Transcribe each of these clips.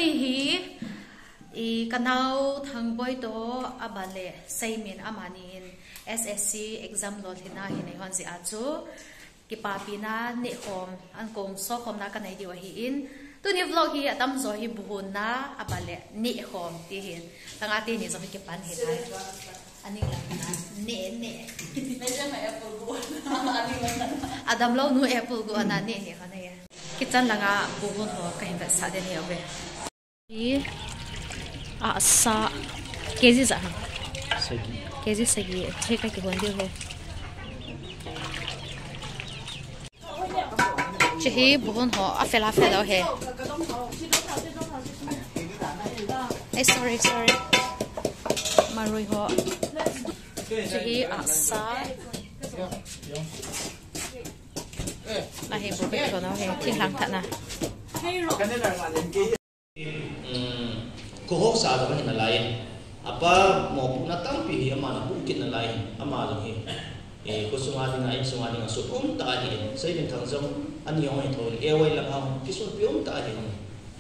ni hi kanau thang boy to abale saimin amanin SSC exam Lolhin na hi nei hon si achu ki papina ni Khom an kong so Khom na kanai diwa hi in tu ni vlog hi atam zo hi buhun na abale ni Khom ti hin tanga ti ni zo hi ki pan hi dai ani la ne meja ma apple go ani la adam lo nu apple go na ne ni khana ya kitchen langa buhun ho ka hin da sa de ni awe hi sa kg za kg sagi theka ki bonde ho chehi buhun ho afela he sorry marui ho chehi sa la he bo be ko na he thing lang tha na Kohok sa dapat na lain apa mau pun natang pilih amana bukit na lain amala he kusuma dengan sukum tak ada saya bintang zong ani yang itu ewai lam ham kisun pium tak ada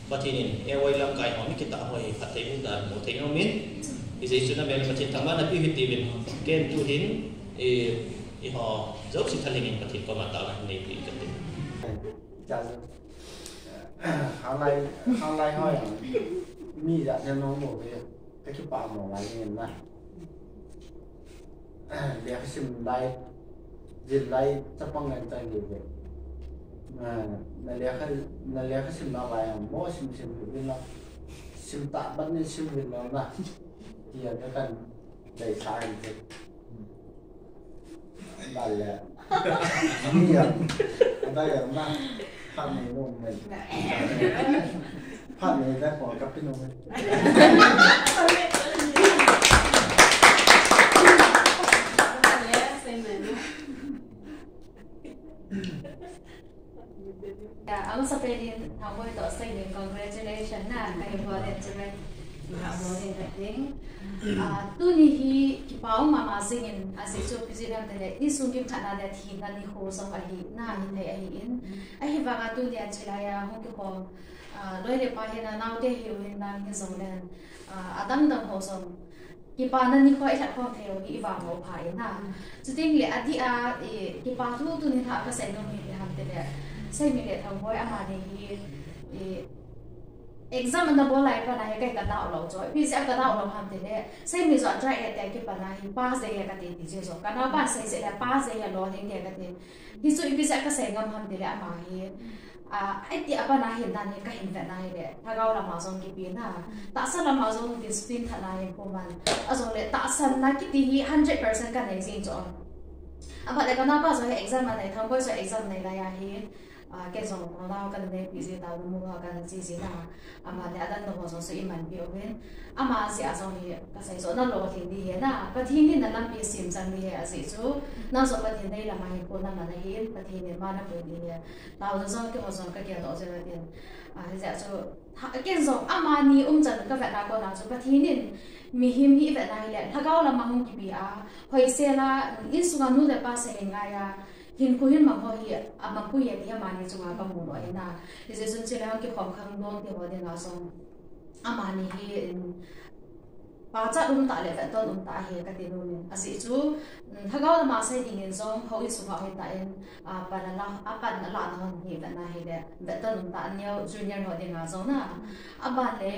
batinin ewai lam kai ham kita hoi patai muda mau tengok min isai sudah bel patai tambah nabi hitin ken tuhin ho jauh si thalingin patai ko mata ni pi katin hang lai hoi mi dạ cho nó một cái bảo một lại như này để cái sim lai dịch lai chấp bằng ngành tài liệu vậy là lấy cái sim nào lại mỗi sim việt nam sim tạm bắt nên sim việt nam là thì cái cần đầy sai rồi đây là mi à đây là mang phan này luôn mình phan này đã bỏ cặp cái nồi ang sa pwedeng ako ito sa inyo, congratulations na kayo po rin sa rin Lolhin rating tunihi kipao mamazingin asiso pisiram tele isungkim thana da thina ni khosam ahi na hi nei ahi in ahi waga tu dia chilaya hong ko loile pa hena naute hi hin na hi zonglen adam dam hosom kipana ni khoi that khom theo hi wa mo phai na chuting le adi a kipa tu ni tha ka sai no mi ham tele sai mi le thang hoi ama ni hi exam na bola ai pa na kai ka dau lo choi pi sa ka dau lo ham te le sai mi zo try at ki pa na hi pass de ya ka ti ti so ka na pa sai se la pass de ya lo hing de ka ti hi so pi sa ka sai ngam ham te le ama hi ai ti apa na hin dan ka hin na hi le tha gao la ma song ki pi na ta sa la ma song discipline tha na hi ko man a so le ta san na ki ti hi 100% ka nei sing cho apa le ka na pa so exam na nei thang ko so exam nei la ya hi cái dòng nó đau cái này bị gì tao mua cái gì nào mà để ăn đồ hồ sơ iman biểu hiện mà gì à dòng thì cái sai số nó Lolhin đi hết na cái thiên nhiên là làm bị sim sang đi hết gì chứ nó số cái thiên đây là mai cô làm này hết cái thiên nhiên mà nó bị đi hết tao nó cái hồ sơ cái kia đó rồi tiền thì giờ cho cái dòng mà ni chân cái việc nào có nào cho cái thiên nhiên mi him hi việc này là thằng cao là mang cái bia hồi xưa là in xuống nu để pass hình ngay hin ku hin mang ho hi amang ku ye ti amani chunga ka mu noi na ise sun chela ki khom khang don ti ho de na so amani hi pa cha ta le ta ta he ka ti nu ni asi chu thagao la ma sai ding in zong ho i su ha he ta in pa na la apan na la na hi da na he de da ta ta nyo junior ho de nga zo na aba le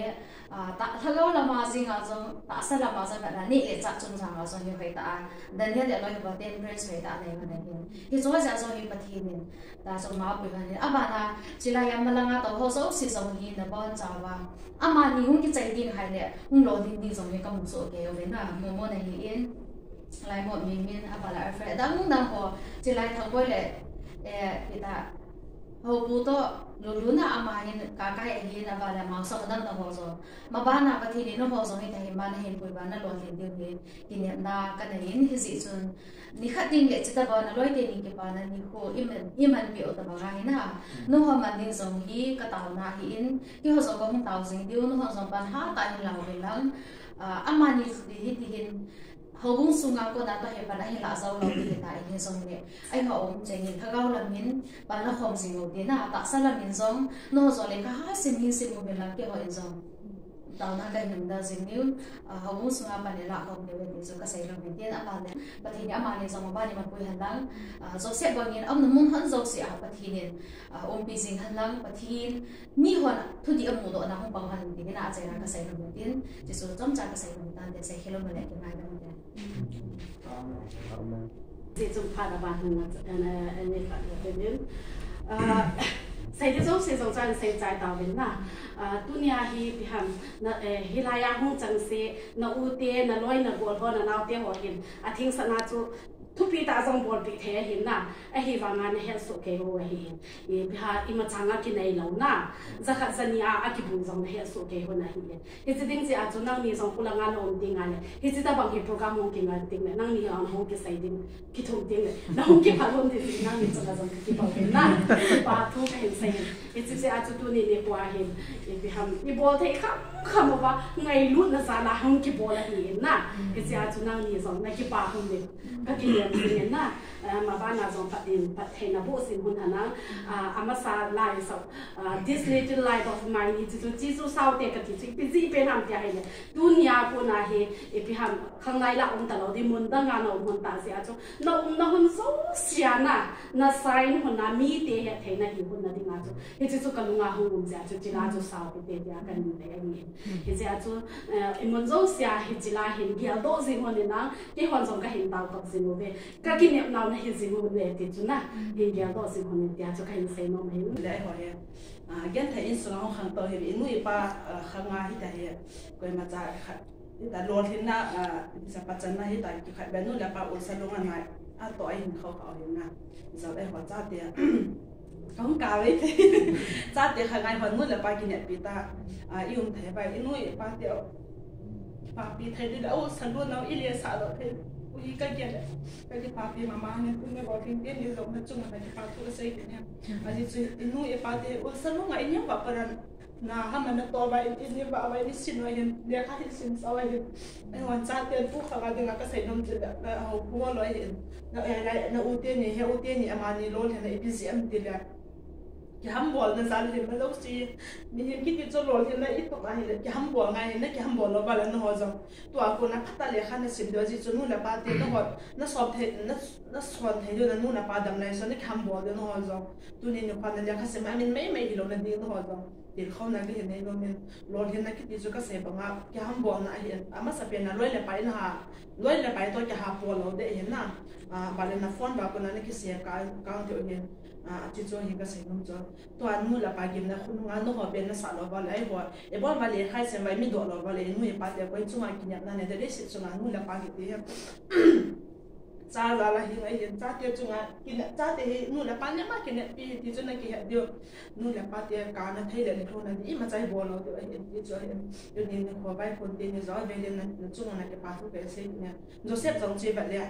ta thagao la ma jing a zo ta sa la ma sa na ni le cha chung sang a zo hi he ta dan he de lo hi ba ten friends he ta nei ma nei hi zo ja zo hi pa thi ni ta so ma pu han ni aba na chila yam la nga to ho so si zo hi na bon cha wa ama ni hung ki chai ding hai le hung Lolhin ding zo hi ka mu so ke ve na mo mo nei hi in lai mo mi min aba la fre dang ho chilai thang ko le kita ho pu to luluna ama hin ka kai hi na ba la ma so dang da ho so ma ba na pa thi ni no ho so hi ta hi ma na hin pui ba na Lolhin ding hi ki ne na ka na hin hi zi chun ni khating le chita ba na loi te ni ke pa na ni ko iman bi o ta ba ga hi na no ho man ding zong hi ka ta na hi in ki ho so ko hung tau sing diu no ho so ban ha ta ni la ve lang ama ni hi ti hin hầu bung sung ngao có đã hiện bản đã hiện là giàu lâu thì hiện tại như giống này anh họ ông chạy nhìn thằng gao làm min bản là không gì ngầu tiến à tại sao làm min giống nó rồi lấy cả xin một bên làm kia họ giống tao na cái mình đã dính níu hầu bung sung ngao bản này là không để bên dùng cái xây làm min tiến à bản này và thì nhà mà này giống mà bản này mà quỳ hành lang dấu sẽ bao nhiêu ông nó muốn hắn dấu sẽ và thì này ông bị dính hành lang và thì mi hoa thu đi âm một độ nào không bằng hành thì cái nào chạy ra cái xây làm min tiến chỉ số trong trang cái xây làm min tan để xây khi lâu mà lại cái mai đó chị dùng phạt là bạn hùng anh ấy phạt là bên những xây cái dấu xây dòng trang xây trái tàu bên na dunia hi biham na hilaya hung chang se na ute na loi na gol ho na naute ho hin athing sana chu thupi ta jong bol pi the hin na a hi wanga na he so ke ho hi e biha ima changa ki nei lo na zakha zania a ki bu jong he so ke ho na hi he chi ding chi a chu nang ni jong pula nga no ding ale he chi ta bang hi program mo ki ngal ting nang ni an ho ki sai ding ki thum ding na ho ki phalon de nang ni changa jong ki pa ke na pa thu ke sai he chi a chu tu ni ne kwa hin e biham ni bol the kham ba ngai lut na sa la hong ki bol la hi na he chi a chu nang ni jong na ki pa hum de ka kiสิ่งนั้นมาบ้านนาจงปัดดินปัดเทนบุสิมุนหนังอามาซาไลน์สาว this little light of mine นี่จู่ๆจู่ๆสาวเด็กกับจู่ๆเป็นจีเป็นอะไรเนี่ยดุนยาคนน่ะเฮไปหาข้างในละองค์ตลอดที่มุนตั้งงานองค์ตาเสียจ้ะน้องน้องสู้เสียนะน่าใส่คนน่ะมีเตะเทน่ะหิวคนน่ะที่งานจ้ะเฮจู่ๆกันลุงอาหงมุ่งเสียจู่ๆจีลาจู่สาวไปเตะเดียกันนี่เลยนี่เฮจู่ๆมันสู้เสียเฮจีลาเห็นเกี่ยวโตสิคนนี่นะที่คนส่งก็เห็นตาตกสิโมเบก็กินเนี่ยเราเนี่ยสิคนเนี่ยติดจุน่ะเห็นเกี่ยวโตสิคนนี่เดียวจะก็เห็นใส่นมเห็นได้หอยยันไทยอินสุราของขังโตเห็นอินุยป้าขังงาที่แต่เห็นก็มาจากแต่โลทินนะจะปัจจัยนะที่แต่กี่ขัดแบบนู้นแล้วป้าอุตส่าห์ลงอะไรตัวเองเขาเห็นนะจะได้หัวจ้าเดียเขากล่าวไว้จ้าเดียขังงาคนนู้นแล้วป้ากินเนี่ยปีตายุ่งไทยไปอินุยป้าเดียวป้าปีไทยดีแล้วสันรุ่นเราอิเลียสาเราเห็นอุ้ยก็เกี่ยเลยก็ที่ป้าปีมาเนี่ยคุณไม่บอกทิ้งเตี้ยนี่ลงมาจุ่มมาที่ป้าทุกสิ่งเนี่ยอันนี้จุดอินุยป้าเดียวสันรุ่นไงเนี่ยว่าประเด็นนะฮะมันตัวไปอินนี่ว่าไว้ที่สินไว้เดี๋ยวข้าที่สินเอาไว้ไอ้วันจันทร์เดือนผู้ข้าก็ดึงก็ใส่นมจืดแล้วเอาผัวลอยเห็นแล้วอะไรแล้วอุเทนนี่เฮอุเทนนี่อามานี่โลเห็นไอ้พี่เสียมดีเลยกี่ห้ามบอลนั่นสารเห็นมันต้องซีมีเห็นคิดจะโลเห็นแล้วอีกตัวอะไรกี่ห้ามบอลไงนั่นกี่ห้ามบอลเราบ้านนั่นหัวจังตัวคนนั้นพัฒนาเลยข้าในสิบเดือนจีจนู่นแล้วป้าเตี้ยต้องหัวนั่นสอบเทนั่นสอนเทเดือนนู่นแล้วป้าดำในส่วนนี้กี่ห้ามบอลเดือนหัวจังตัวนี้เนี่ยความนั่นเลยข้าเสมามันไม่หิโลนั่นดีหัวจังเดี๋ยวเขานั่งก็เห็นในโรงเรียนโรงเรียนนักกิจจุก็เสียบังคับกี่ห้ามบอลนะเห็นอามาสับเปลี่ยนนะร้อยเลยไปนะฮะร้อยเลยไปตัวกี่ห้ามบอลเราได้เห็นนะบาเลนฟอนบาคนนั้นนี่คือเสียการที่เห็นจิตใจเห็นก็เสียน้ำใจตัวอันนู้นละไปกินนะคุณงานนู้นหัวเป็นนะสารบาเลยหัวไอ้บอลบาเลยใครเสียไว้ไม่โดดหรอกบาเลยนู้นไปเดี๋ยวไปจุ่มกินอย่างนั้นเนี่ยได้สิจุ่มนู้นละไปกินที่จ้าละเห็นไอ้เห็นจ้าเดียวจุ่มกินจ้าเดียวนู้นละไปเนี่ยมากินเนี่ยปีที่จุ่มนั่นกินเดียวนู้นละไปเดียวการนั้นให้เด็กในครัวนั้นอีมาใจบอลเราเดี๋ยวเห็นที่จุ่มเห็นเดี๋ยวนี้หัวไปคนเดียวเนี่ยจ้าไปเรียนนั้นจุ่มนั่นก็ไปทุกเรื่องเนี่ยโจเซฟจงจีแบบเนี่ย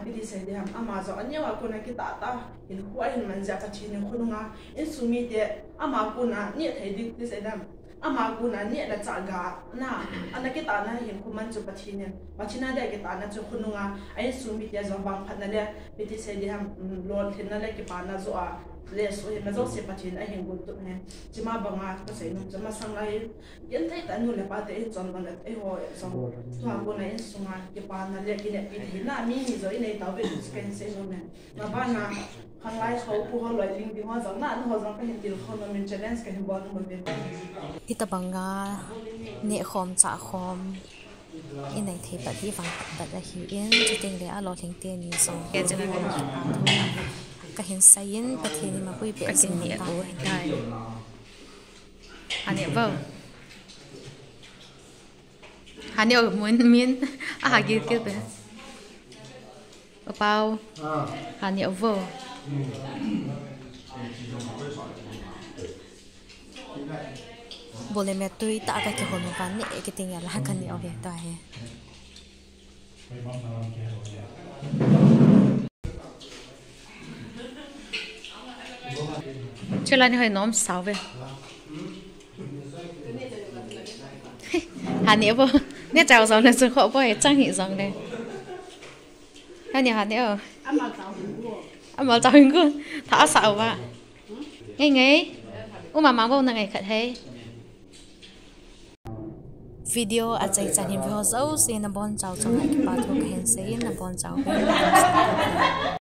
ปีที่เสร็จเนี่ยอามาจ้าอันนี้ว่าคนนั้นกินตาเห็นหัวเห็นมันจะพัฒนาคนงาอินสุมีเดียอามาคนนั้นเนี่ยไทยดิที่เสร็จเนี่ยอามากูนั่นเนี่ยละจากกาน่ะอันนั้นกิตานะเห็นคุณมันจุปัจจุบันได้กิตานะจุคุณงาไอ้สุมิเดียจะบางพันนั่นแหละพิธีเสด็จทำรอเห็นนั่นแหละกิปานะจัวเลสเห็นมันจะเสียปัจจุบันไอ้เห็นกุตุเนี่ยจะมาบังอาก็ใส่นุ่มจะมาสังไงยันไทยแต่นู่นเลยป้าเตะจนมันไอ้หัวสองตัวกูนั่นสุงากิปานั่นแหละกินเนี่ยพิธีน่ะมีนี่จะไอ้ในเตาเป็นสแกนเซนเนี่ยมาบ้านน่ะข้างไล่เขาผู้เขาลอยลิงดีว่าจังน่ะนู่นจังก็เห็นดีเขาโนมินเชลเลนส์กันบอลมันเป็นอิตาบังกาเนี่ยคอมจ่าคอมอินในเทปที่ฟังปัดละหิวอินจะเต็งเลยอะรอทิ้งเตียนี่ส่งแกจะได้เป็นจุดอาทุก็เห็นไซยินประเทศนี้มาคุยเปลี่ยนสิ่งต่างๆได้อันนี้เปล่าอันนี้มิ้นอาหารกินไปเปล่าอันนี้เปล่าboleh metui tak akan kehonokan ni kita tinggal akan ni okey dah ya Cela ni hai nom sao vậy Hà ni apa ni chào sao nên sự khó vậy chẳng hiểu rằng đây Hả nhỉ hả nhỉ Âm mà chào hình quân thả sợ vậy ngay ngay mà mang vô ngày khát hay video ở đây chẳng hình video dấu xin là bon chào trong ngày ba thuộc hình sĩ là bon chào